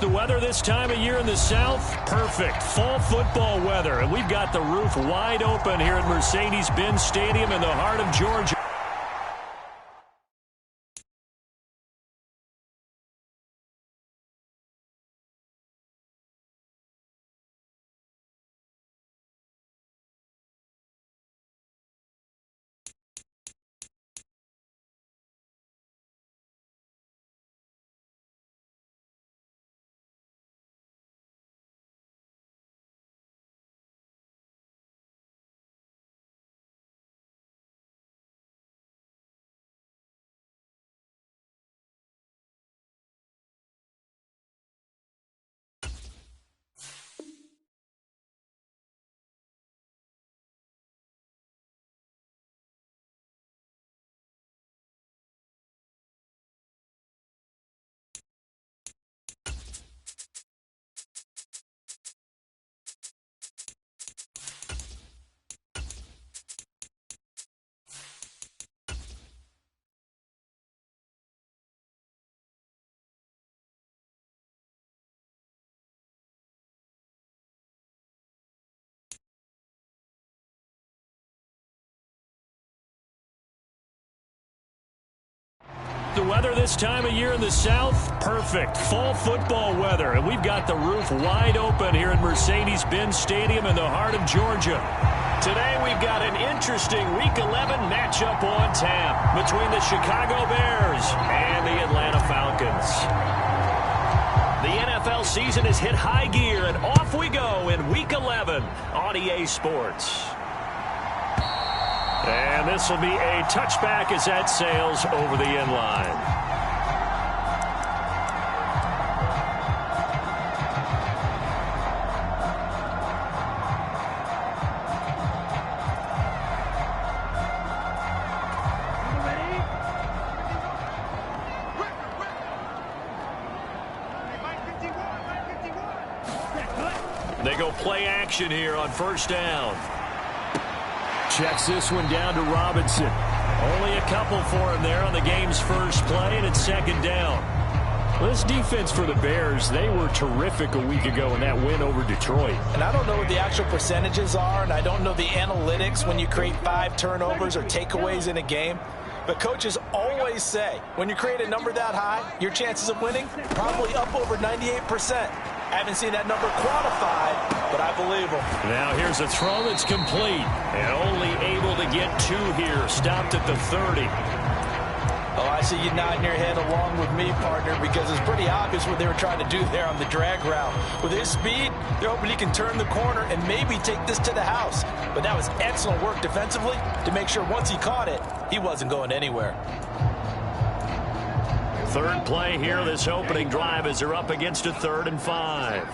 The weather this time of year in the South, perfect. Fall football weather. And we've got the roof wide open here at Mercedes-Benz Stadium in the heart of Georgia. The weather this time of year in the South, perfect. Fall football weather. And we've got the roof wide open here at Mercedes-Benz Stadium in the heart of Georgia. Today we've got an interesting Week 11 matchup on tap between the Chicago Bears and the Atlanta Falcons. The NFL season has hit high gear, and off we go in Week 11 on EA Sports. And this will be a touchback as that sails over the end line. They go play action here on first down. Checks this one down to Robinson. Only a couple for him there on the game's first play, and it's second down. Well, this defense for the Bears, they were terrific a week ago in that win over Detroit. And I don't know what the actual percentages are, and I don't know the analytics when you create 5 turnovers or takeaways in a game. But coaches always say, when you create a number that high, your chances of winning probably up over 98%. I haven't seen that number quantified, but I believe them. Now here's a throw that's complete, and only able to get 2 here. Stopped at the 30. Oh, I see you nodding your head along with me, partner, because it's pretty obvious what they were trying to do there on the drag route. With his speed, they're hoping he can turn the corner and maybe take this to the house. But that was excellent work defensively to make sure once he caught it, he wasn't going anywhere. Third play here, this opening drive, as they're up against a 3rd and 5.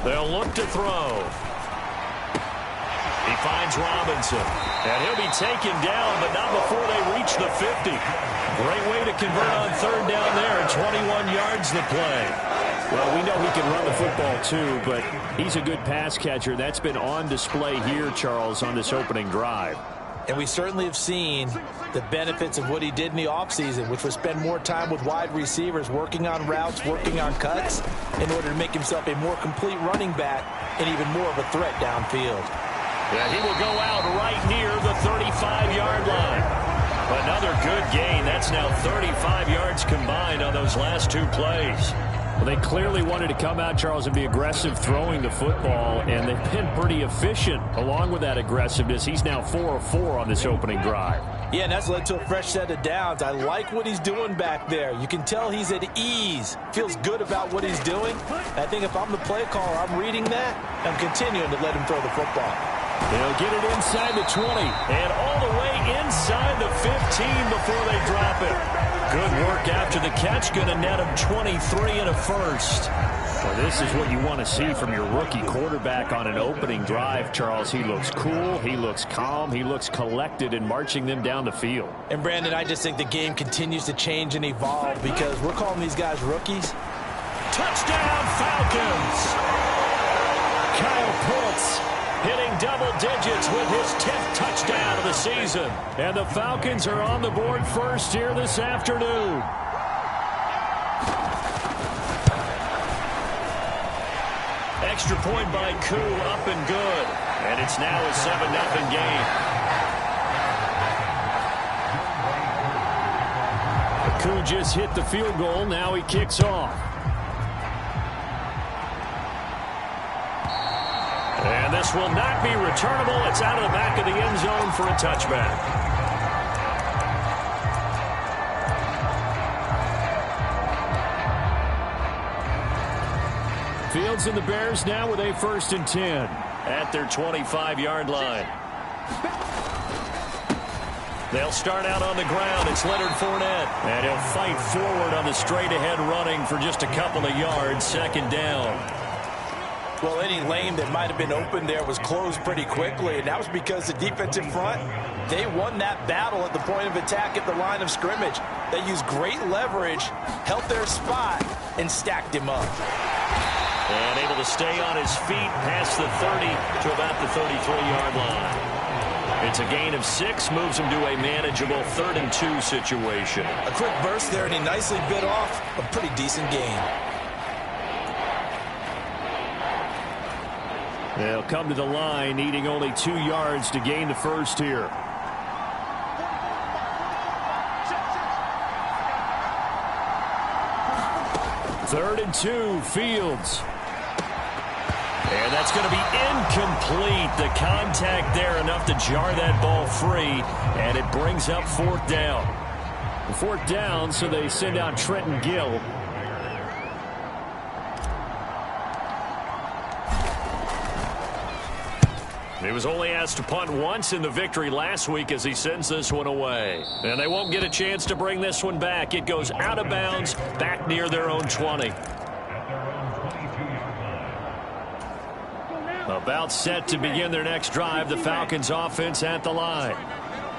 They'll look to throw. He finds Robinson. And he'll be taken down, but not before they reach the 50. Great way to convert on 3rd down there. 21 yards the play. Well, we know he can run the football too, but he's a good pass catcher. That's been on display here, Charles, on this opening drive. And we certainly have seen the benefits of what he did in the offseason, which was spend more time with wide receivers, working on routes, working on cuts, in order to make himself a more complete running back and even more of a threat downfield. Yeah, he will go out right near the 35-yard line. Another good gain. That's now 35 yards combined on those last 2 plays. Well, they clearly wanted to come out, Charles, and be aggressive throwing the football, and they've been pretty efficient along with that aggressiveness. He's now 4 of 4 on this opening drive. Yeah, and that's led to a fresh set of downs. I like what he's doing back there. You can tell he's at ease, feels good about what he's doing. I think if I'm the play caller, I'm reading that. I'm continuing to let him throw the football. They'll get it inside the 20 and all the way inside the 15 before they drop it. Good work after the catch. Going to net him 23 and a first. Well, this is what you want to see from your rookie quarterback on an opening drive, Charles. He looks cool. He looks calm. He looks collected in marching them down the field. And, Brandon, I just think the game continues to change and evolve because we're calling these guys rookies. Touchdown, Falcons! Kyle Pitts. hitting double digits with his 10th touchdown of the season. And the Falcons are on the board first here this afternoon. Extra point by Koo, up and good. And it's now a 7-0 game. Koo just hit the field goal. Now he kicks off. And this will not be returnable. It's out of the back of the end zone for a touchback. Fields and the Bears now with a 1st and 10 at their 25-yard line. They'll start out on the ground. It's Leonard Fournette. And he'll fight forward on the straight-ahead running for just a couple of yards. 2nd down. Well, any lane that might have been open there was closed pretty quickly, and that was because the defensive front, they won that battle at the point of attack at the line of scrimmage. They used great leverage, held their spot, and stacked him up. And able to stay on his feet past the 30 to about the 33-yard line. It's a gain of 6, moves him to a manageable 3rd and 2 situation. A quick burst there, and he nicely bit off a pretty decent gain. They'll come to the line, needing only 2 yards to gain the first here. Third and 2, Fields. And that's going to be incomplete. The contact there enough to jar that ball free, and it brings up 4th down. 4th down, so they send out Trenton Gill. He was only asked to punt once in the victory last week as he sends this one away. And they won't get a chance to bring this one back. It goes out of bounds, back near their own 20. About set to begin their next drive, the Falcons offense at the line.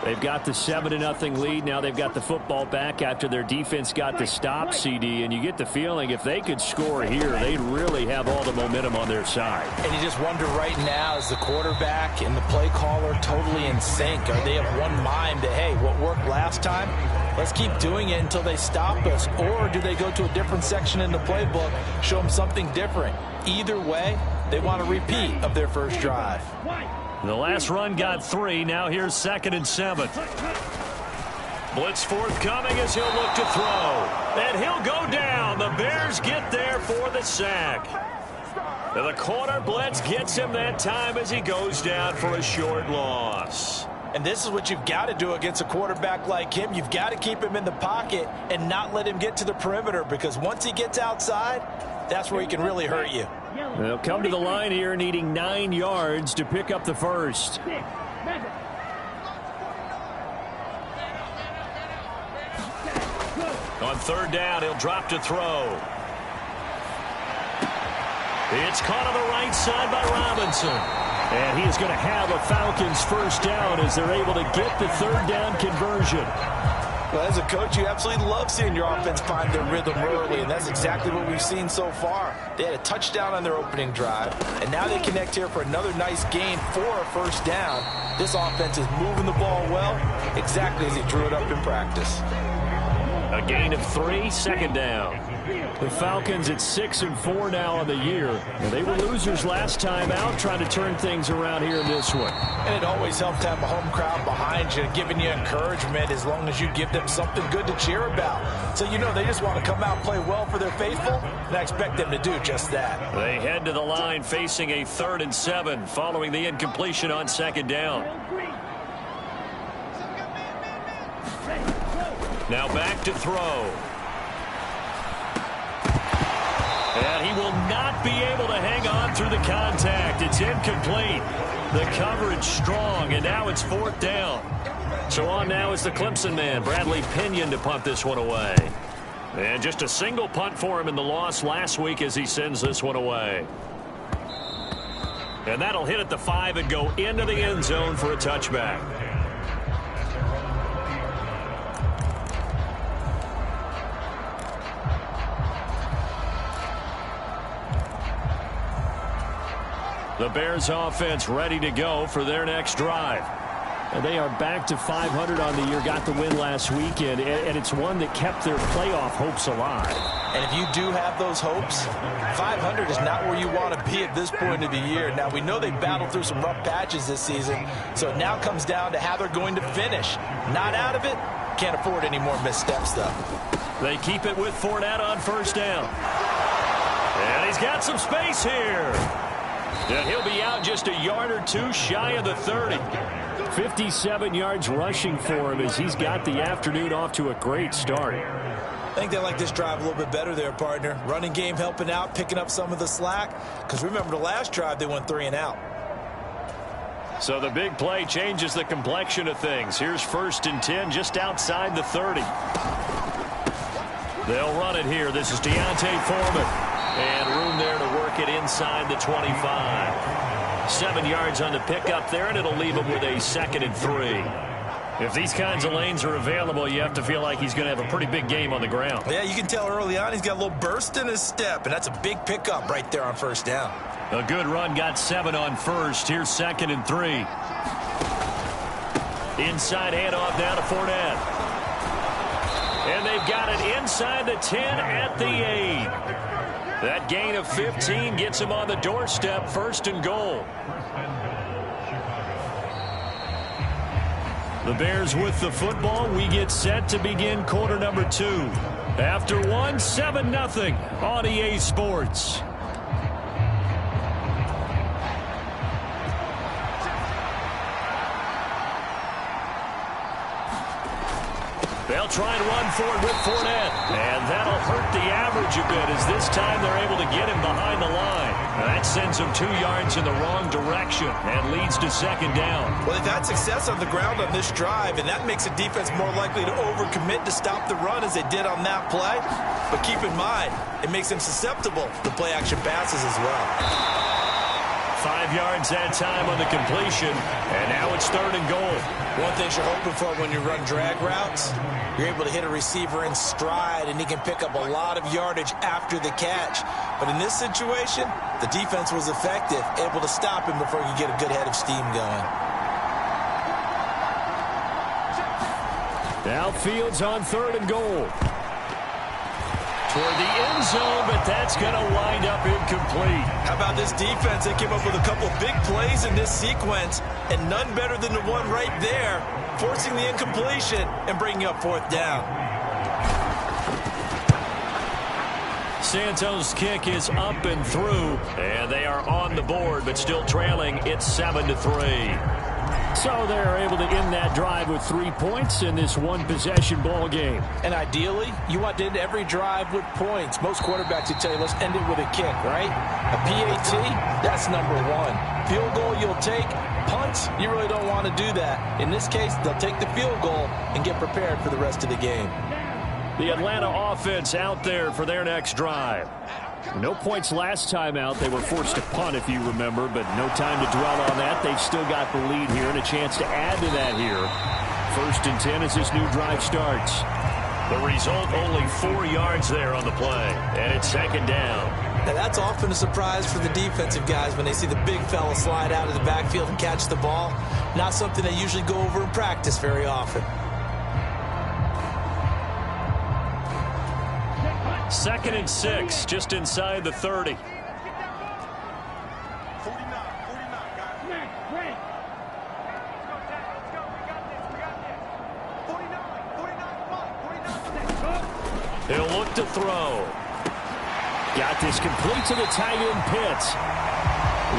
They've got the 7-0 lead. Now they've got the football back after their defense got the stop, CD. And you get the feeling if they could score here, they'd really have all the momentum on their side. And you just wonder right now, is the quarterback and the play caller totally in sync? Are they of one mind that, hey, what worked last time, let's keep doing it until they stop us? Or do they go to a different section in the playbook, show them something different? Either way, they want a repeat of their first drive. The last run got 3. Now here's 2nd and 7. Blitz forthcoming as he'll look to throw. And he'll go down. The Bears get there for the sack. The corner blitz gets him that time as he goes down for a short loss. And this is what you've got to do against a quarterback like him. You've got to keep him in the pocket and not let him get to the perimeter, because once he gets outside, that's where he can really hurt you. They'll come to the line here needing 9 yards to pick up the first. On 3rd down, he'll drop to throw. It's caught on the right side by Robinson. And he is going to have a Falcons first down as they're able to get the 3rd down conversion. Well, as a coach, you absolutely love seeing your offense find their rhythm early, and that's exactly what we've seen so far. They had a touchdown on their opening drive, and now they connect here for another nice gain for a first down. This offense is moving the ball well, exactly as he drew it up in practice. A gain of 3, 2nd down. The Falcons at 6-4 now on the year. And they were losers last time out, trying to turn things around here in this one. And it always helps to have a home crowd behind you, giving you encouragement as long as you give them something good to cheer about. So you know they just want to come out and play well for their faithful, and I expect them to do just that. They head to the line facing a 3rd and 7 following the incompletion on 2nd down. Now back to throw. And he will not be able to hang on through the contact. It's incomplete. The coverage strong, and now it's 4th down. So on now is the Clemson man, Bradley Pinion, to punt this one away. And just a single punt for him in the loss last week as he sends this one away. And that'll hit at the 5 and go into the end zone for a touchback. The Bears offense ready to go for their next drive. And they are back to 500 on the year, got the win last weekend, and it's one that kept their playoff hopes alive. And if you do have those hopes, 500 is not where you want to be at this point of the year. Now, we know they battled through some rough patches this season, so it now comes down to how they're going to finish. Not out of it. Can't afford any more missteps, though. They keep it with Fournette on first down. And he's got some space here. And he'll be out just a yard or two shy of the 30. 57 yards rushing for him as he's got the afternoon off to a great start. I think they like this drive a little bit better there, partner. Running game helping out, picking up some of the slack. Because remember the last drive, they went 3 and out. So the big play changes the complexion of things. Here's 1st and 10 just outside the 30. They'll run it here. This is Deontay Foreman. And room there to work it inside the 25. 7 yards on the pickup there, and it'll leave him with a 2nd and 3. If these kinds of lanes are available, you have to feel like he's going to have a pretty big game on the ground. Yeah, you can tell early on he's got a little burst in his step, and that's a big pickup right there on first down. A good run, got 7 on first. Here's 2nd and 3. Inside handoff now to Fournette. And they've got it inside the 10 at the 8. That gain of 15 gets him on the doorstep, 1st and goal. The Bears with the football. We get set to begin quarter number 2. After 1, 7-0 on EA Sports. They'll try and run for it with Fournette. And that'll hurt the average a bit as this time they're able to get him behind the line. That sends him 2 yards in the wrong direction and leads to 2nd down. Well, they've had success on the ground on this drive, and that makes a defense more likely to overcommit to stop the run as they did on that play. But keep in mind, it makes them susceptible to play-action passes as well. 5 yards that time on the completion, and now it's 3rd and goal. One thing you're hoping for when you run drag routes, you're able to hit a receiver in stride, and he can pick up a lot of yardage after the catch. But in this situation, the defense was effective, able to stop him before he could get a good head of steam going. Outfield's on 3rd and goal. Toward the end zone, but that's going to wind up incomplete. How about this defense? They came up with a couple big plays in this sequence, and none better than the one right there, forcing the incompletion and bringing up 4th down. Santos' kick is up and through, and they are on the board, but still trailing. It's 7-3. So they're able to end that drive with 3 points in this one-possession ball game. And ideally, you want to end every drive with points. Most quarterbacks would tell you, let's end it with a kick, right? A PAT, that's number 1. Field goal you'll take. Punts, you really don't want to do that. In this case, they'll take the field goal and get prepared for the rest of the game. The Atlanta offense out there for their next drive. No points last time out. They were forced to punt, if you remember, but no time to dwell on that. They've still got the lead here and a chance to add to that here. 1st and 10 as this new drive starts. The result, only 4 yards there on the play, and it's 2nd down. Now, that's often a surprise for the defensive guys when they see the big fella slide out of the backfield and catch the ball. Not something they usually go over in practice very often. 2nd and 6, just inside the 30. He'll look to throw. Got this complete to the tight end, Pitts.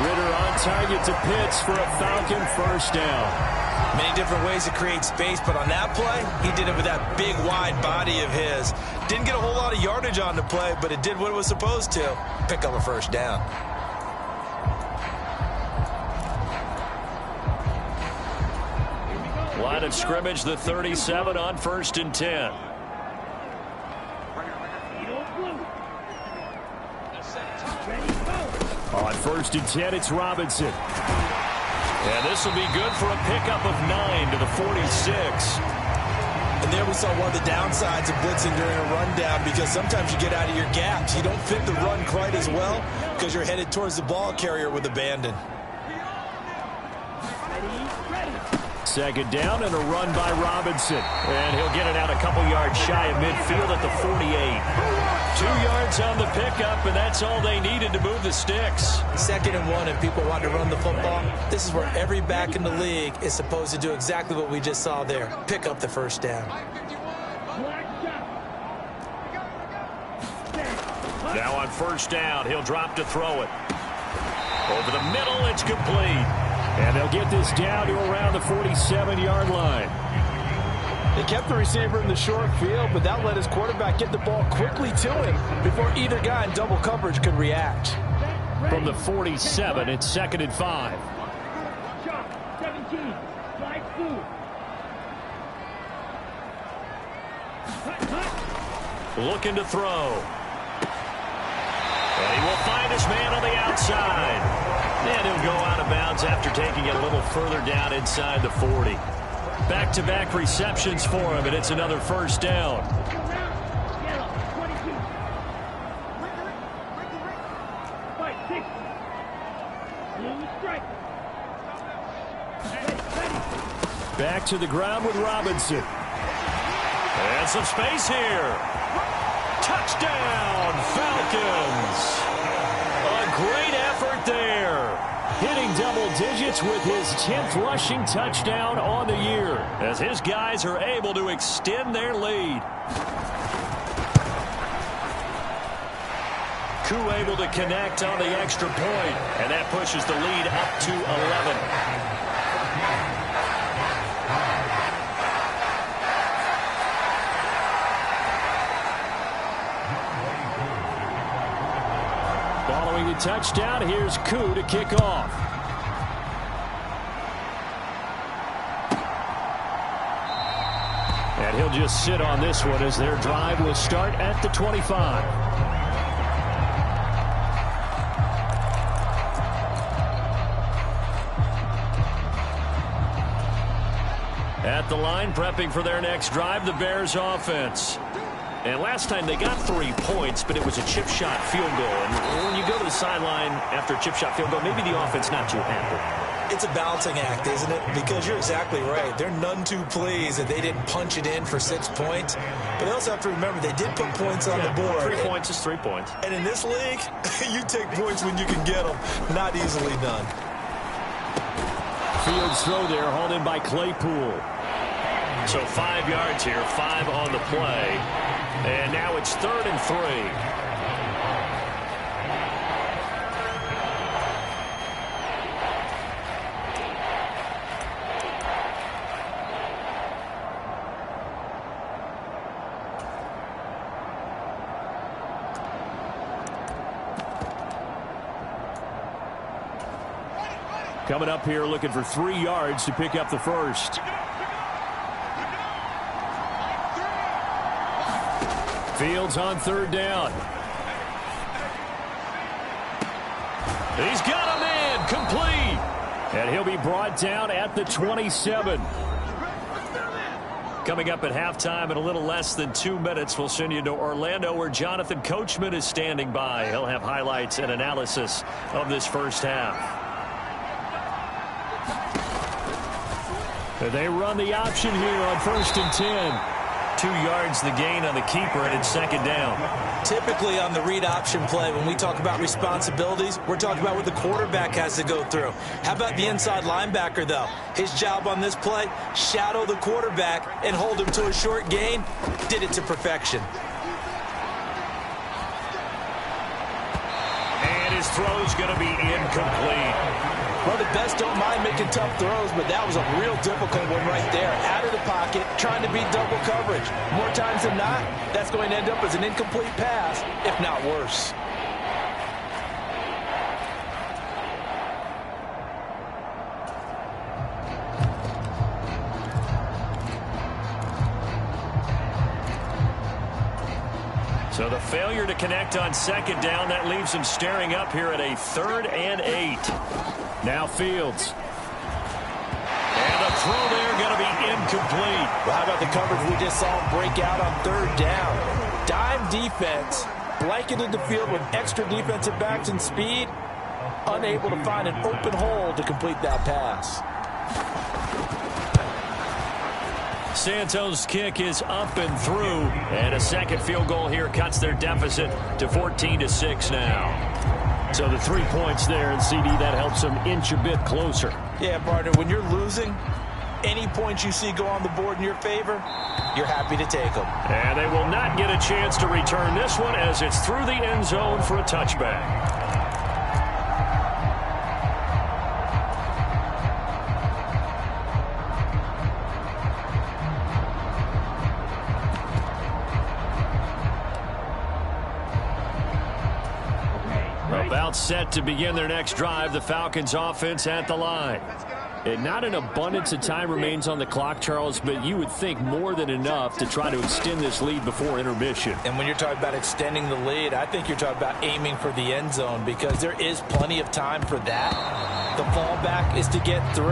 Ritter on target to Pitts for a Falcon 1st down. Many different ways to create space, but on that play, he did it with that big, wide body of his. Didn't get a whole lot of yardage on the play, but it did what it was supposed to. Pick up a 1st down. Line of scrimmage, the 37 on 1st and 10. On 1st and 10, it's Robinson. And this will be good for a pickup of 9 to the 46. And there we saw one of the downsides of blitzing during a rundown, because sometimes you get out of your gaps. You don't fit the run quite as well because you're headed towards the ball carrier with abandon. Second down and a run by Robinson. And he'll get it out a couple yards shy of midfield at the 48. 2 yards on the pickup, and that's all they needed to move the sticks. 2nd and 1, and people want to run the football. This is where every back in the league is supposed to do exactly what we just saw there. Pick up the first down. Now on first down, he'll drop to throw it. Over the middle, it's complete. And they'll get this down to around the 47-yard line. They kept the receiver in the short field, but that let his quarterback get the ball quickly to him before either guy in double coverage could react. From the 47, it's 2nd and 5. 17, slide through. Looking to throw. And he will find his man on the outside. And he'll go out of bounds after taking it a little further down inside the 40. Back-to-back receptions for him, and it's another first down. Back to the ground with Robinson. And some space here. Touchdown, Falcons. A great effort there. Hitting double digits with his 10th rushing touchdown on the year, as his guys are able to extend their lead. Koo able to connect on the extra point, and that pushes the lead up to 11. Following the touchdown, here's Koo to kick off. And he'll just sit on this one as their drive will start at the 25. At the line, prepping for their next drive, the Bears offense. And last time they got 3 points, but it was a chip shot field goal. And when you go to the sideline after a chip shot field goal, maybe the offense not too happy. It's a balancing act, isn't it? Because you're exactly right. They're none too pleased that they didn't punch it in for 6 points. But they also have to remember they did put points on the board. 3 points is 3 points. And in this league, you take points when you can get them. Not easily done. Fields throw there, hauled in by Claypool. So 5 yards here, 5 on the play. And now it's 3rd and 3. Coming up here looking for 3 yards to pick up the first. Fields on 3rd down. He's got a man complete. And he'll be brought down at the 27. Coming up at halftime in a little less than 2 minutes, we'll send you to Orlando where Jonathan Coachman is standing by. He'll have highlights and analysis of this first half. They run the option here on 1st and 10. 2 yards the gain on the keeper, and it's 2nd down. Typically on the read option play, when we talk about responsibilities, we're talking about what the quarterback has to go through. How about the inside linebacker, though? His job on this play, shadow the quarterback and hold him to a short gain. Did it to perfection. And his throw's going to be incomplete. Well, the best don't mind making tough throws, but that was a real difficult one right there. Out of the pocket, trying to beat double coverage. More times than not, that's going to end up as an incomplete pass, if not worse. So the failure to connect on 2nd down, that leaves him staring up here at a 3rd and 8. Now Fields. And the throw there going to be incomplete. Well, how about the coverage we just saw break out on third down? Dime defense, blanketed the field with extra defensive backs and speed, unable to find an open hole to complete that pass. Santos' kick is up and through, and a second field goal here cuts their deficit to 14-6 now. So the 3 points there, and CD, that helps them inch a bit closer. Yeah, partner, when you're losing, any points you see go on the board in your favor, you're happy to take them. And they will not get a chance to return this one as it's through the end zone for a touchback. About set to begin their next drive, the Falcons offense at the line. And not an abundance of time remains on the clock, Charles, but you would think more than enough to try to extend this lead before intermission. And when you're talking about extending the lead, I think you're talking about aiming for the end zone because there is plenty of time for that. The fallback is to get 3.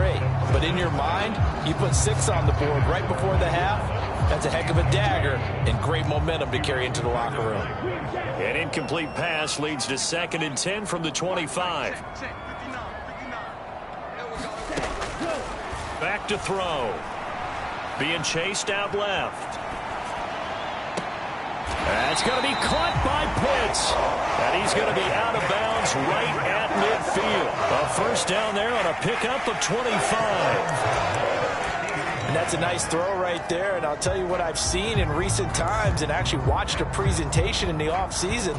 But in your mind, you put 6 on the board right before the half. That's a heck of a dagger and great momentum to carry into the locker room. An incomplete pass leads to 2nd and 10 from the 25. Back to throw. Being chased out left. That's going to be caught by Pitts. And he's going to be out of bounds right at midfield. A first down there on a pickup of 25. And that's a nice throw right there. And I'll tell you what I've seen in recent times and actually watched a presentation in the offseason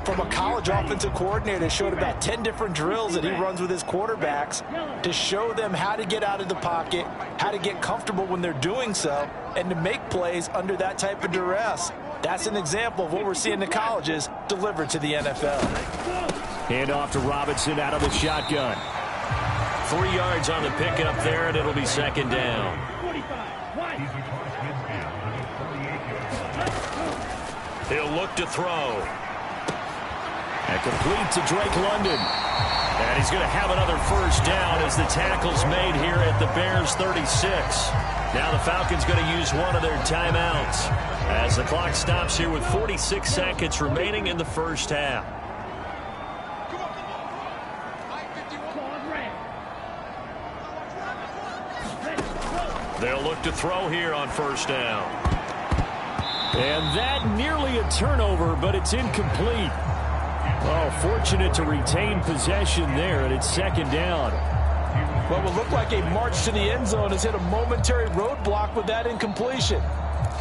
from a college offensive coordinator that showed about 10 different drills that he runs with his quarterbacks to show them how to get out of the pocket, how to get comfortable when they're doing so, and to make plays under that type of duress. That's an example of what we're seeing in the colleges delivered to the NFL. Hand off to Robinson out of the shotgun. 3 yards on the pickup there, and it'll be 2nd down. He'll look to throw. And complete to Drake London. And he's going to have another first down as the tackle's made here at the Bears 36. Now the Falcons going to use one of their timeouts as the clock stops here with 46 seconds remaining in the first half. They'll look to throw here on first down. And that nearly a turnover, but it's incomplete. Oh, fortunate to retain possession there, and it's 2nd down. What will look like a march to the end zone has hit a momentary roadblock with that incompletion.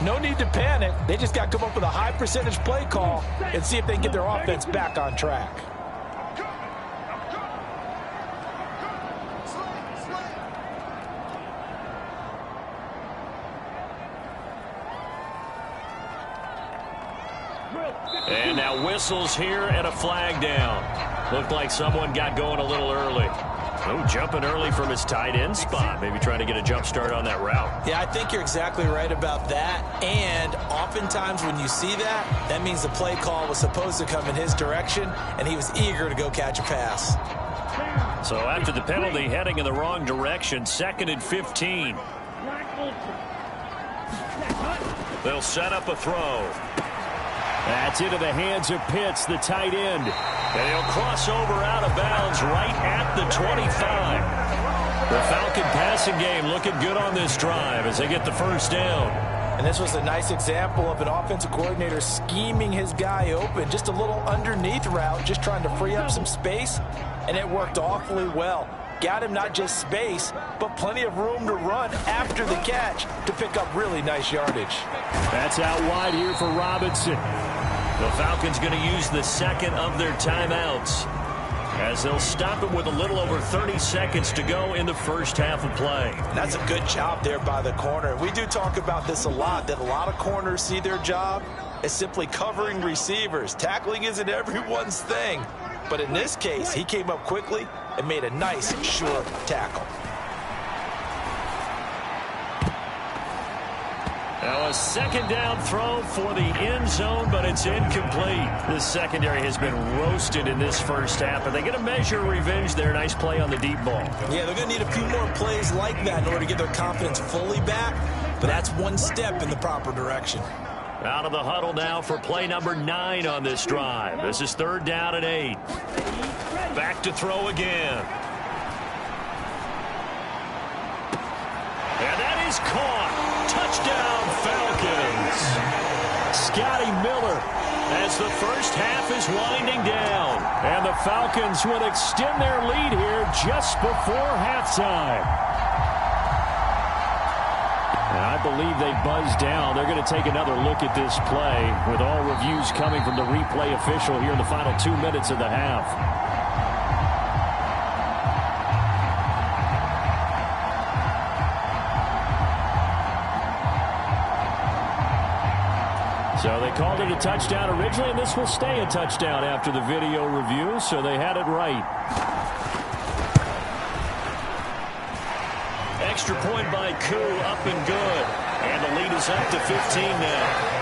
No need to panic. They just got to come up with a high percentage play call and see if they can get their offense back on track. And now whistles here and a flag down. Looked like someone got going a little early. Oh, jumping early from his tight end spot. Maybe trying to get a jump start on that route. Yeah, I think you're exactly right about that. And oftentimes when you see that, that means the play call was supposed to come in his direction, and he was eager to go catch a pass. So after the penalty, heading in the wrong direction, 2nd and 15. They'll set up a throw. That's into the hands of Pitts, the tight end. And he'll cross over out of bounds right at the 25. The Falcon passing game looking good on this drive as they get the first down. And this was a nice example of an offensive coordinator scheming his guy open. Just a little underneath route, just trying to free up some space. And it worked awfully well. Got him not just space, but plenty of room to run after the catch to pick up really nice yardage. That's out wide here for Robinson. The Falcons going to use the 2nd of their timeouts as they'll stop it with a little over 30 seconds to go in the first half of play. And that's a good job there by the corner. We do talk about this a lot, that a lot of corners see their job as simply covering receivers. Tackling isn't everyone's thing. But in this case, he came up quickly and made a nice, short tackle. Now a second down throw for the end zone, but it's incomplete. The secondary has been roasted in this first half, and they get a measure of revenge there. Nice play on the deep ball. Yeah, they're going to need a few more plays like that in order to get their confidence fully back, but that's one step in the proper direction. Out of the huddle now for play number 9 on this drive. This is 3rd down and 8. Back to throw again. And that is caught. Touchdown, Falcons. Scotty Miller as the first half is winding down. And the Falcons would extend their lead here just before halftime. And I believe they buzzed down. They're going to take another look at this play with all reviews coming from the replay official here in the final 2 minutes of the half. So they called it a touchdown originally, and this will stay a touchdown after the video review, so they had it right. Extra point by Koo, up and good. And the lead is up to 15 now.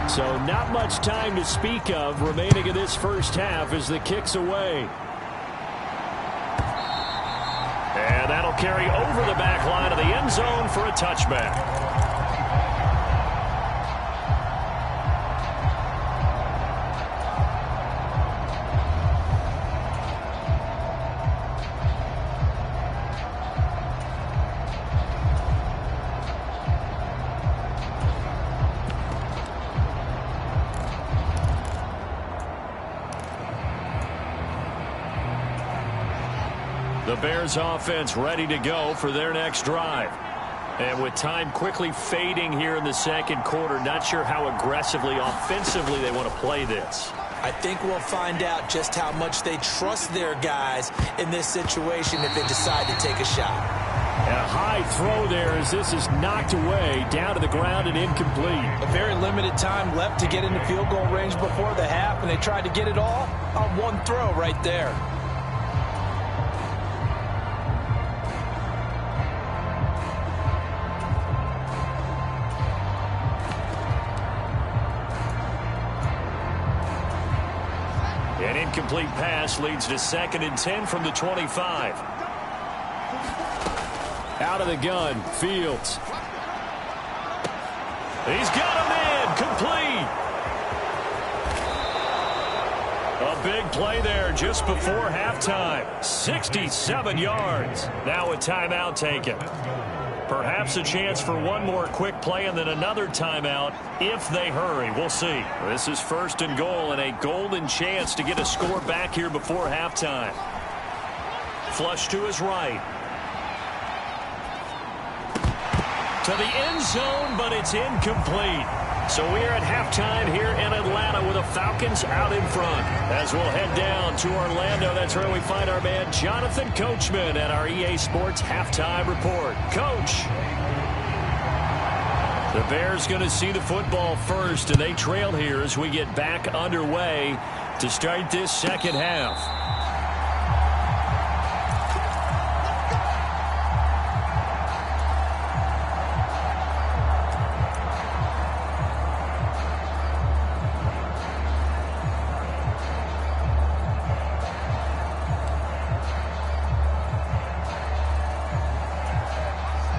So not much time to speak of remaining in this first half as the kick's away. And that'll carry over the back line of the end zone for a touchback. The Bears offense ready to go for their next drive. And with time quickly fading here in the second quarter, not sure how aggressively, offensively they want to play this. I think we'll find out just how much they trust their guys in this situation if they decide to take a shot. And a high throw there as this is knocked away, down to the ground and incomplete. A very limited time left to get into field goal range before the half, and they tried to get it all on one throw right there. An incomplete pass leads to 2nd and 10 from the 25. Out of the gun, Fields. He's got him in, complete. A big play there just before halftime. 67 yards. Now a timeout taken. Perhaps a chance for one more quick play and then another timeout if they hurry. We'll see. This is 1st and goal and a golden chance to get a score back here before halftime. Flush to his right. To the end zone, but it's incomplete. So we're at halftime here in Atlanta with the Falcons out in front. As we'll head down to Orlando, that's where we find our man Jonathan Coachman at our EA Sports Halftime Report. Coach. The Bears going to see the football first, and they trail here as we get back underway to start this second half.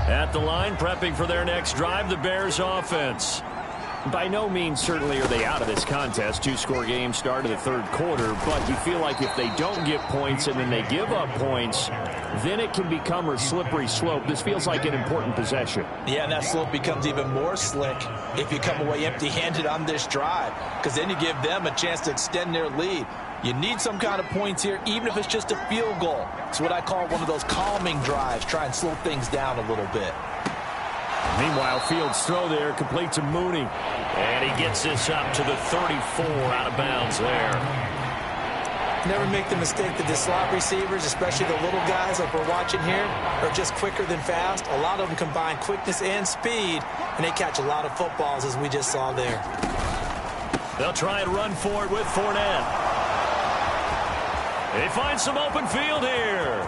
At the line, prepping for their next drive, the Bears offense. By no means certainly are they out of this contest. 2-score game start of the 3rd quarter, but you feel like if they don't get points and then they give up points, then it can become a slippery slope. This feels like an important possession. Yeah, and that slope becomes even more slick if you come away empty-handed on this drive, because then you give them a chance to extend their lead. You need some kind of points here, even if it's just a field goal. It's what I call one of those calming drives. Try and slow things down a little bit. Meanwhile, Fields' throw there complete to Mooney. And he gets this up to the 34 out of bounds there. Never make the mistake that the slot receivers, especially the little guys like we're watching here, are just quicker than fast. A lot of them combine quickness and speed, and they catch a lot of footballs, as we just saw there. They'll try and run for it with Fournette. They find some open field here.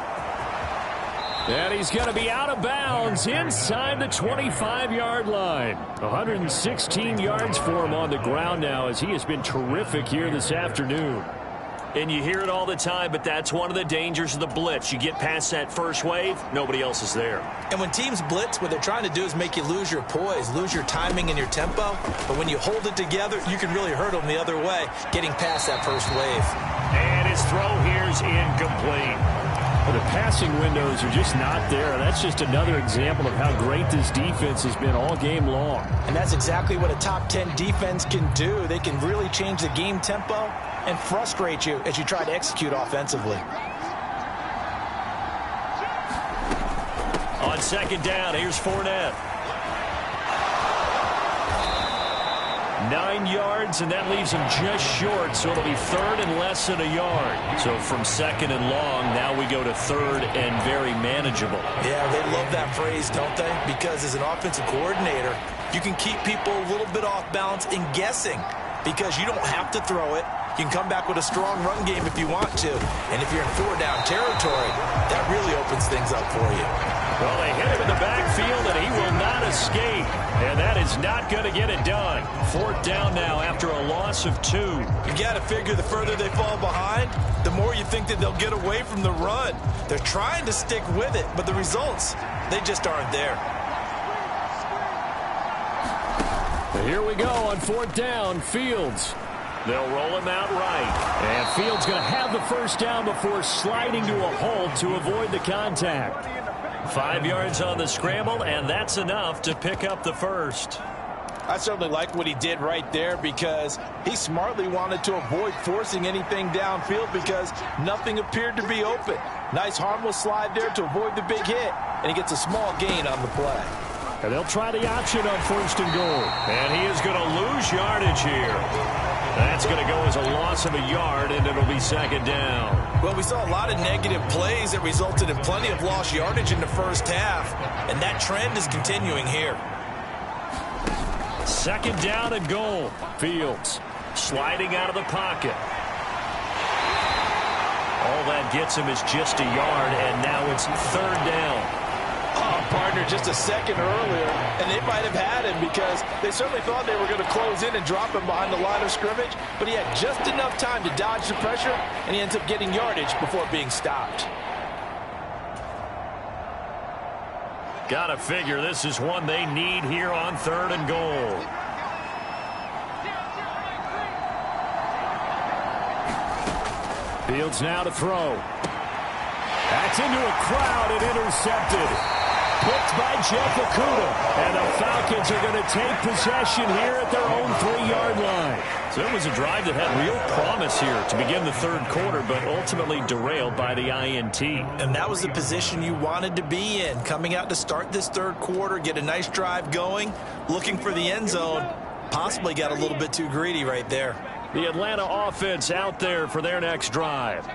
And he's going to be out of bounds inside the 25-yard line. 116 yards for him on the ground now, as he has been terrific here this afternoon. And you hear it all the time, but that's one of the dangers of the blitz. You get past that first wave, nobody else is there. And when teams blitz, what they're trying to do is make you lose your poise, lose your timing and your tempo. But when you hold it together, you can really hurt them the other way, getting past that first wave. And his throw here's incomplete. Well, the passing windows are just not there. That's just another example of how great this defense has been all game long. And that's exactly what a top 10 defense can do. They can really change the game tempo and frustrate you as you try to execute offensively. On second down, here's Fournette. 9 yards, and that leaves him just short, so it'll be third and less than a yard. So from second and long, now we go to third and very manageable. Yeah, they love that phrase, don't they? Because as an offensive coordinator, you can keep people a little bit off balance and guessing because you don't have to throw it. You can come back with a strong run game if you want to. And if you're in 4-down territory, that really opens things up for you. Well, they hit him in the backfield, and he will not escape. And that is not going to get it done. Fourth down now after a loss of 2. You got to figure the further they fall behind, the more you think that they'll get away from the run. They're trying to stick with it, but the results, they just aren't there. Here we go on fourth down. Fields. They'll roll him out right. And Fields going to have the first down before sliding to a hold to avoid the contact. 5 yards on the scramble, and that's enough to pick up the first. I certainly like what he did right there because he smartly wanted to avoid forcing anything downfield because nothing appeared to be open. Nice harmless slide there to avoid the big hit, and he gets a small gain on the play. And they'll try the option on first and goal. And he is going to lose yardage here. That's going to go as a loss of a yard, and it'll be second down. Well, we saw a lot of negative plays that resulted in plenty of lost yardage in the first half, and that trend is continuing here. Second down and goal. Fields sliding out of the pocket. All that gets him is just a yard, and now it's third down. Oh, partner, just a second earlier, and they might have had him because they certainly thought they were going to close in and drop him behind the line of scrimmage, but he had just enough time to dodge the pressure, and he ends up getting yardage before being stopped. Gotta figure this is one they need here on third and goal. Fields now to throw. That's into a crowd and intercepted. Picked by Jeff Okudah. And the Falcons are going to take possession here at their own 3-yard line. So it was a drive that had real promise here to begin the third quarter, but ultimately derailed by the INT. And that was the position you wanted to be in, coming out to start this third quarter, get a nice drive going, looking for the end zone. Possibly got a little bit too greedy right there. The Atlanta offense out there for their next drive.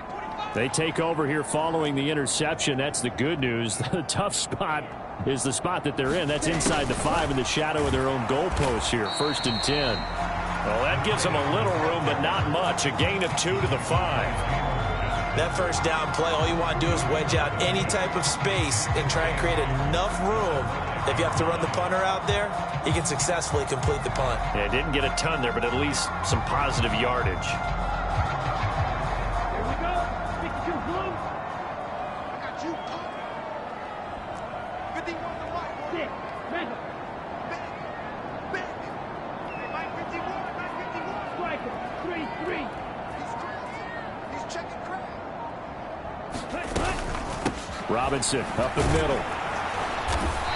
They take over here following the interception. That's the good news. The tough spot is the spot that they're in. That's inside the 5 in the shadow of their own goalpost here. First and 10. Well, that gives them a little room, but not much. A gain of 2 to the 5. That first down play, all you want to do is wedge out any type of space and try and create enough room. If you have to run the punter out there, he can successfully complete the punt. Yeah, didn't get a ton there, but at least some positive yardage. Robinson up the middle.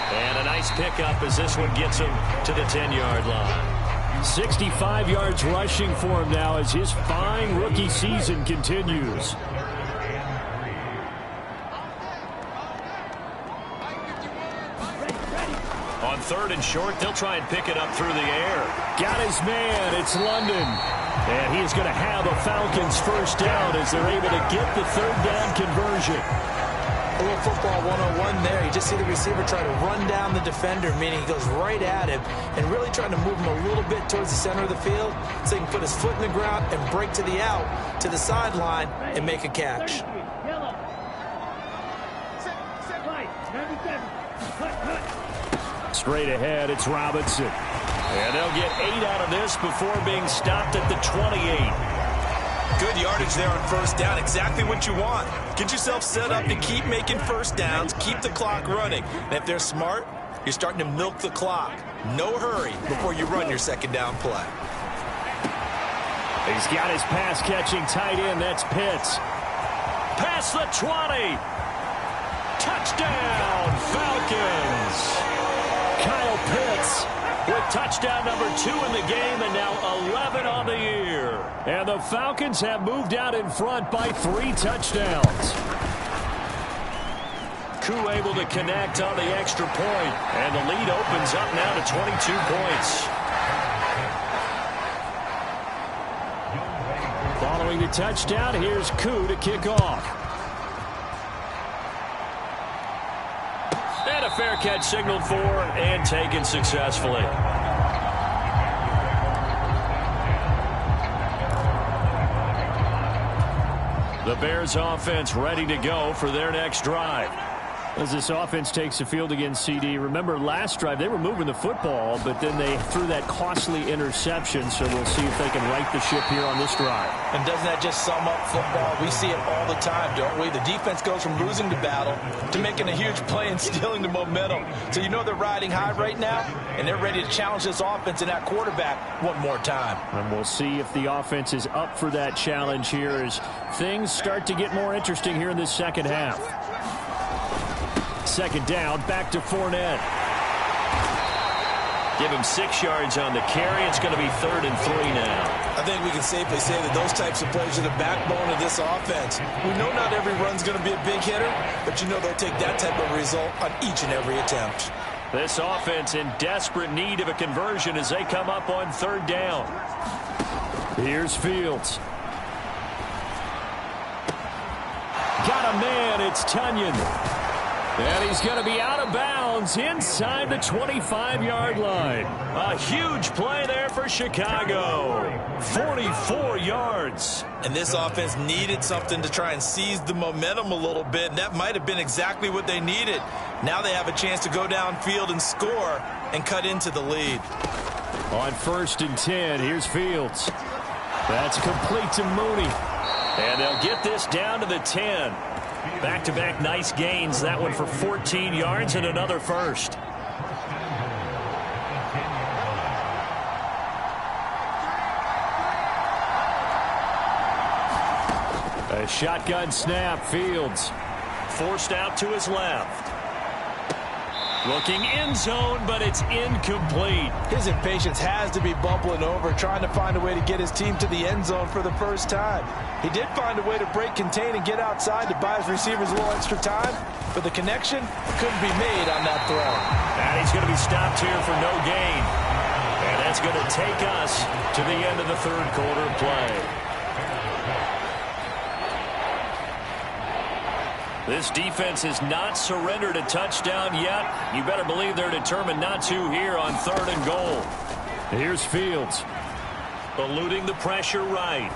And a nice pickup as this one gets him to the 10-yard line. 65 yards rushing for him now as his fine rookie season continues. On 3rd and short, they'll try and pick it up through the air. Got his man. It's London. And he is going to have a Falcons first down as they're able to get the 3rd down conversion. A little football 101 there. You just see the receiver try to run down the defender, meaning he goes right at him and really trying to move him a little bit towards the center of the field so he can put his foot in the ground and break to the out, to the sideline, and make a catch. Straight ahead, it's Robinson. And they'll get 8 out of this before being stopped at the 28. Good yardage there on first down. Exactly what you want. Get yourself set up to keep making first downs, keep the clock running. And if they're smart, you're starting to milk the clock. No hurry before you run your second down play. He's got his pass-catching tight end. That's Pitts. Past the 20. Touchdown, Falcons. Kyle Pitts with touchdown number 2 in the game and now 11 on the year. And the Falcons have moved out in front by 3 touchdowns. Koo able to connect on the extra point, and the lead opens up now to 22 points. Following the touchdown, here's Koo to kick off. And a fair catch signaled for and taken successfully. The Bears offense ready to go for their next drive. As this offense takes the field against CD, remember last drive they were moving the football, but then they threw that costly interception, so we'll see if they can right the ship here on this drive. And doesn't that just sum up football? We see it all the time, don't we? The defense goes from losing the battle to making a huge play and stealing the momentum. So you know they're riding high right now, and they're ready to challenge this offense and that quarterback one more time. And we'll see if the offense is up for that challenge here as things start to get more interesting here in this second half. Second down, back to Fournette. Give him 6 yards on the carry. It's going to be 3rd and 3 now. I think we can safely say that those types of plays are the backbone of this offense. We know not every run's going to be a big hitter, but you know they'll take that type of result on each and every attempt. This offense in desperate need of a conversion as they come up on 3rd down. Here's Fields. Got a man, it's Tunyon. And he's going to be out of bounds inside the 25-yard line. A huge play there for Chicago. 44 yards. And this offense needed something to try and seize the momentum a little bit, and that might have been exactly what they needed. Now they have a chance to go downfield and score and cut into the lead. On 1st and 10, here's Fields. That's complete to Mooney. And they'll get this down to the 10. Back-to-back nice gains. That one for 14 yards and another first. A shotgun snap. Fields forced out to his left. Looking end zone, but it's incomplete. His impatience has to be bubbling over, trying to find a way to get his team to the end zone for the first time. He did find a way to break contain and get outside to buy his receivers a little extra time, but the connection couldn't be made on that throw. And he's going to be stopped here for no gain. And that's going to take us to the end of the 3rd quarter play. This defense has not surrendered a touchdown yet. You better believe they're determined not to here on 3rd and goal. Here's Fields. Eluding the pressure right.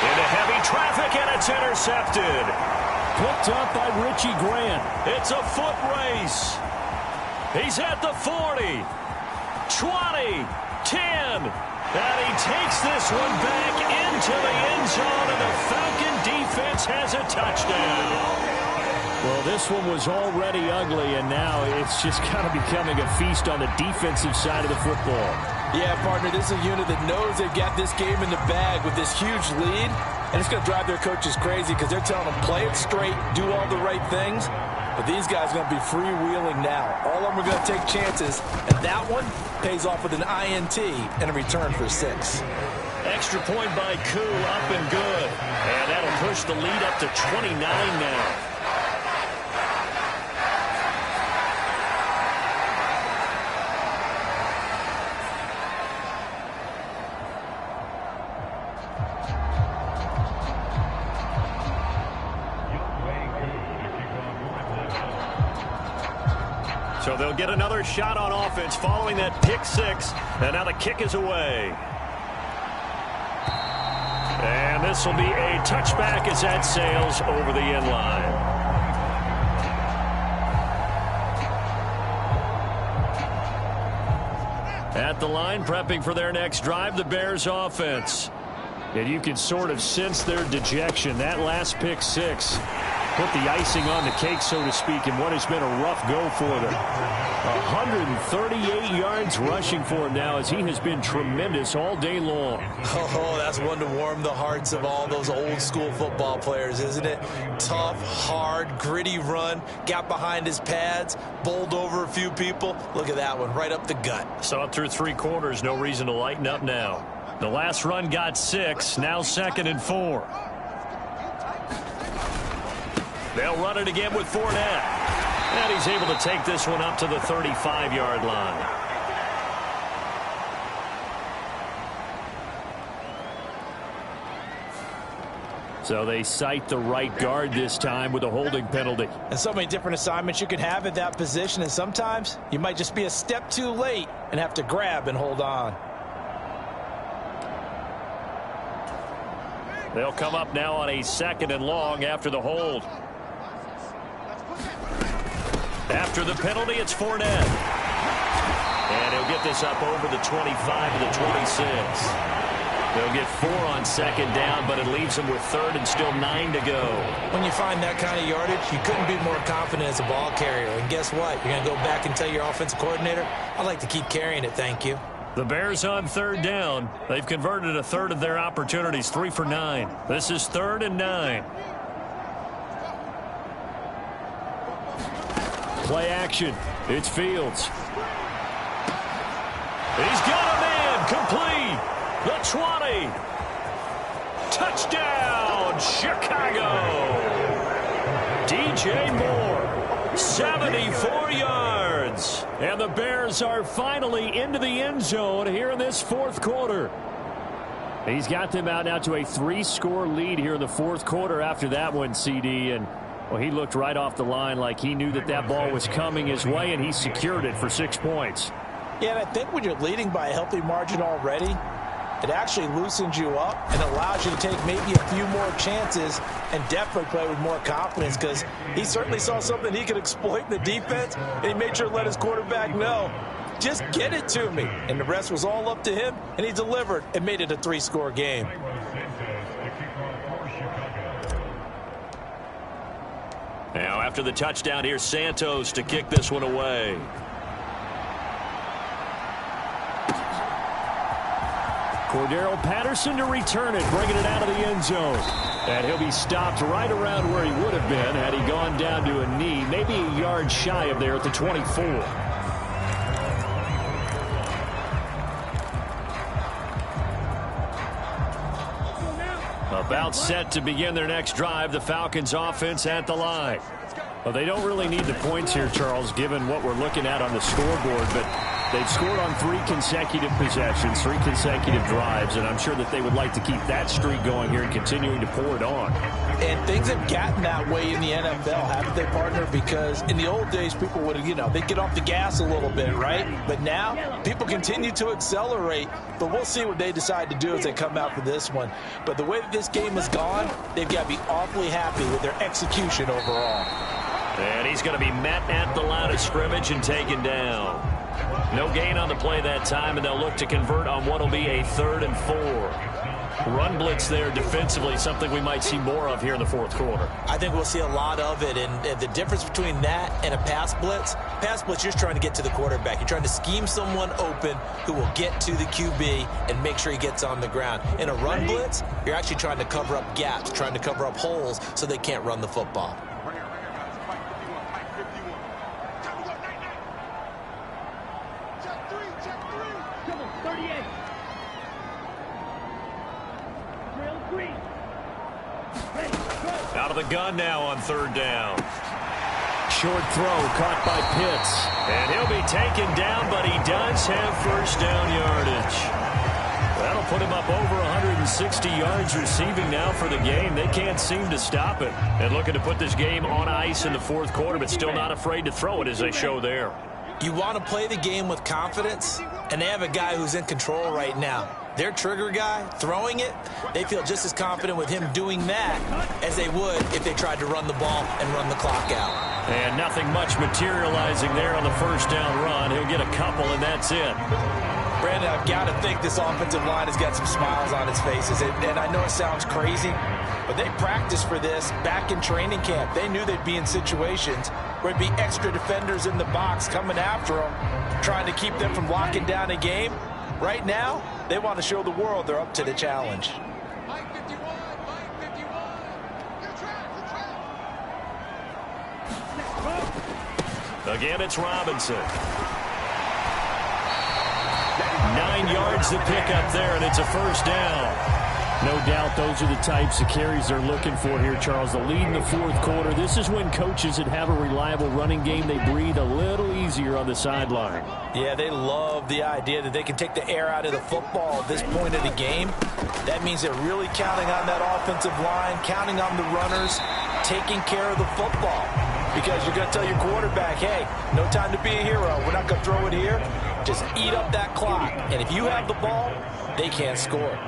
Into heavy traffic, and it's intercepted. Picked up by Richie Grant. It's a foot race. He's at the 40, 20, 10. And he takes this one back into the end zone, and the Falcon defense has a touchdown. Well, this one was already ugly, and now it's just kind of becoming a feast on the defensive side of the football. Yeah, partner, this is a unit that knows they've got this game in the bag with this huge lead, and it's going to drive their coaches crazy because they're telling them play it straight, do all the right things. But these guys are going to be freewheeling now. All of them are going to take chances, and that one pays off with an INT and a return for 6. Extra point by Koo, up and good. And that'll push the lead up to 29 now. So they'll get another shot on offense following that pick six. And now the kick is away. And this will be a touchback as that sails over the end line. At the line, prepping for their next drive, the Bears offense. And you can sort of sense their dejection. That last pick six put the icing on the cake, so to speak, in what has been a rough go for them. 138 yards rushing for him now, as he has been tremendous all day long. Oh, that's one to warm the hearts of all those old school football players, isn't it? Tough, hard, gritty run, got behind his pads, bowled over a few people. Look at that one, right up the gut. Saw it through 3 quarters, no reason to lighten up now. The last run got 6, now 2nd and 4. They'll run it again with Fournette. And he's able to take this one up to the 35-yard line. So they cite the right guard this time with a holding penalty. And so many different assignments you can have at that position, and sometimes you might just be a step too late and have to grab and hold on. They'll come up now on a 2nd and long after the hold. After the penalty, it's Fournette. And he'll get this up over the 25 to the 26. They'll get 4 on 2nd down, but it leaves them with 3rd and still 9 to go. When you find that kind of yardage, you couldn't be more confident as a ball carrier. And guess what? You're going to go back and tell your offensive coordinator, I'd like to keep carrying it, thank you. The Bears on 3rd down. They've converted a 1/3 of their opportunities, 3 for 9. This is 3rd and 9. Play action. It's Fields. He's got a man. Complete. The 20. Touchdown, Chicago. DJ Moore, 74 yards. And the Bears are finally into the end zone here in this 4th quarter. He's got them out now to a 3-score lead here in the 4th quarter after that one, CD. And well, he looked right off the line like he knew that that ball was coming his way, and he secured it for 6 points. Yeah, and I think when you're leading by a healthy margin already, it actually loosens you up and allows you to take maybe a few more chances and definitely play with more confidence, because he certainly saw something he could exploit in the defense, and he made sure to let his quarterback know, just get it to me. And the rest was all up to him, and he delivered and made it a 3-score game. Now, after the touchdown, here's Santos to kick this one away. Cordero Patterson to return it, bringing it out of the end zone. And he'll be stopped right around where he would have been had he gone down to a knee, maybe a yard shy of there at the 24. About set to begin their next drive, the Falcons offense at the line. Well, they don't really need the points here, Charles, given what we're looking at on the scoreboard, but they've scored on 3 consecutive possessions, 3 consecutive drives, and I'm sure that they would like to keep that streak going here and continuing to pour it on. And things have gotten that way in the NFL, haven't they, partner? Because in the old days, people would, they'd get off the gas a little bit, right? But now, people continue to accelerate, but we'll see what they decide to do as they come out for this one. But the way that this game has gone, they've got to be awfully happy with their execution overall. And he's going to be met at the line of scrimmage and taken down. No gain on the play that time, and they'll look to convert on what will be a 3rd and 4. Run blitz there defensively, something we might see more of here in the 4th quarter. I think we'll see a lot of it, and the difference between that and a pass blitz, you're just trying to get to the quarterback. You're trying to scheme someone open who will get to the QB and make sure he gets on the ground. In a run blitz, you're actually trying to cover up gaps, trying to cover up holes so they can't run the football. Out of the gun now on 3rd down. Short throw caught by Pitts. And he'll be taken down, but he does have 1st down yardage. That'll put him up over 160 yards receiving now for the game. They can't seem to stop it. And looking to put this game on ice in the 4th quarter, but still not afraid to throw it as they show there. You want to play the game with confidence, and they have a guy who's in control right now. Their trigger guy, throwing it, they feel just as confident with him doing that as they would if they tried to run the ball and run the clock out. And nothing much materializing there on the first down run. He'll get a couple, and that's it. Brandon, I've got to think this offensive line has got some smiles on its faces. And I know it sounds crazy, but they practiced for this back in training camp. They knew they'd be in situations where there'd be extra defenders in the box coming after them, trying to keep them from locking down a game. Right now, they want to show the world they're up to the challenge. Again, it's Robinson. 9 yards to pick up there, and it's a first down. No doubt those are the types of carries they're looking for here, Charles. The lead in the fourth quarter. This is when coaches that have a reliable running game, they breathe a little easier on the sideline. Yeah, they love the idea that they can take the air out of the football at this point of the game. That means they're really counting on that offensive line, counting on the runners, taking care of the football. Because you're going to tell your quarterback, hey, no time to be a hero. We're not going to throw it here. Just eat up that clock. And if you have the ball, they can't score.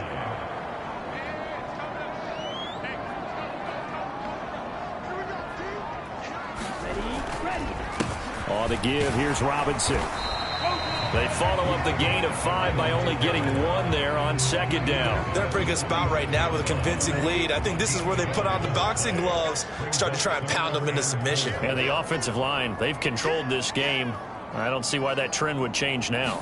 On the give, here's Robinson. They follow up the gain of 5 by only getting 1 there on second down. They're in a pretty good spot right now with a convincing lead. I think this is where they put on the boxing gloves, start to try and pound them into submission. And the offensive line, they've controlled this game. I don't see why that trend would change now.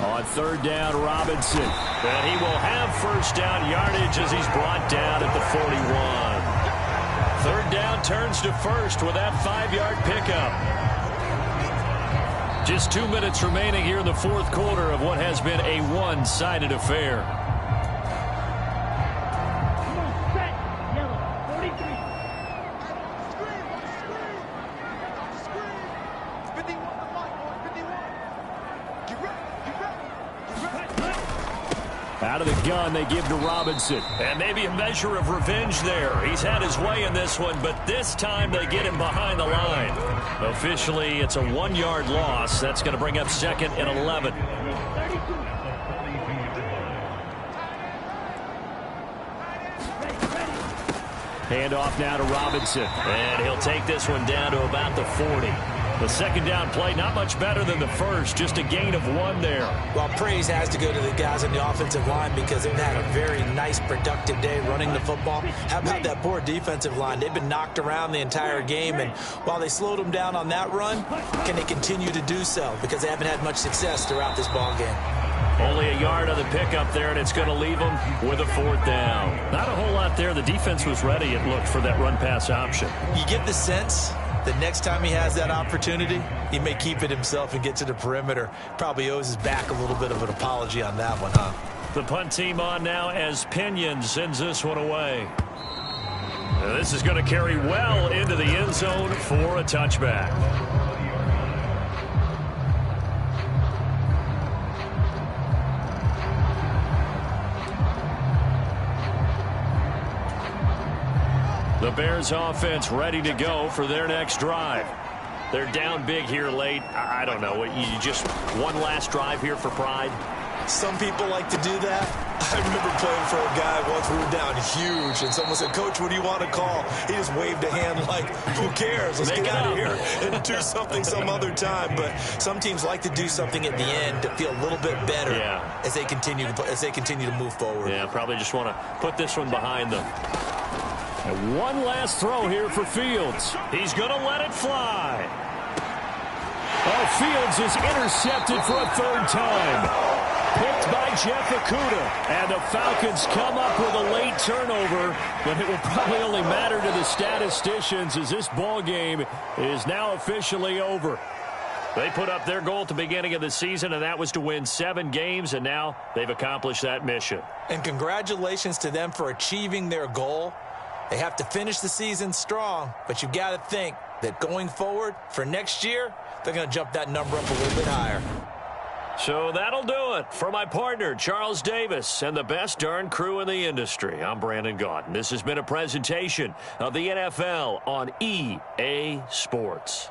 On third down, Robinson. And he will have first down yardage as he's brought down at the 41. Third down turns to first with that 5-yard pickup. Just 2 minutes remaining here in the fourth quarter of what has been a one-sided affair. Out of the gun, they give to Robinson. And maybe a measure of revenge there. He's had his way in this one, but this time they get him behind the line. Officially, it's a 1-yard loss. That's going to bring up second and 11. Handoff now to Robinson. And he'll take this one down to about the 40. The second down play, not much better than the first, just a gain of 1 there. Well, praise has to go to the guys on the offensive line because they've had a very nice, productive day running the football. How about that poor defensive line? They've been knocked around the entire game, and while they slowed them down on that run, can they continue to do so? Because they haven't had much success throughout this ball game. Only a yard on the pickup there, and it's going to leave them with a fourth down. Not a whole lot there. The defense was ready, it looked, for that run-pass option. You get the sense that next time he has that opportunity, he may keep it himself and get to the perimeter. Probably owes his back a little bit of an apology on that one, huh? The punt team on now as Pinion sends this one away. Now this is going to carry well into the end zone for a touchback. The Bears offense ready to go for their next drive. They're down big here late. I don't know. You just one last drive here for pride? Some people like to do that. I remember playing for a guy once. We were down huge, and someone said, "Coach, what do you want to call?" He just waved a hand like, "Who cares? Let's get out of here and do something some other time." But some teams like to do something at the end to feel a little bit better as they continue to move forward. Yeah, probably just want to put this one behind them. And one last throw here for Fields. He's going to let it fly. Oh, Fields is intercepted for a third time. Picked by Jeff Okudah. And the Falcons come up with a late turnover, but it will probably only matter to the statisticians as this ball game is now officially over. They put up their goal at the beginning of the season, and that was to win 7 games, and now they've accomplished that mission. And congratulations to them for achieving their goal. They have to finish the season strong, but you've got to think that going forward for next year, they're going to jump that number up a little bit higher. So that'll do it. For my partner, Charles Davis, and the best darn crew in the industry, I'm Brandon Gaudin. This has been a presentation of the NFL on EA Sports.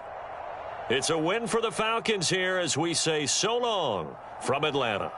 It's a win for the Falcons here as we say so long from Atlanta.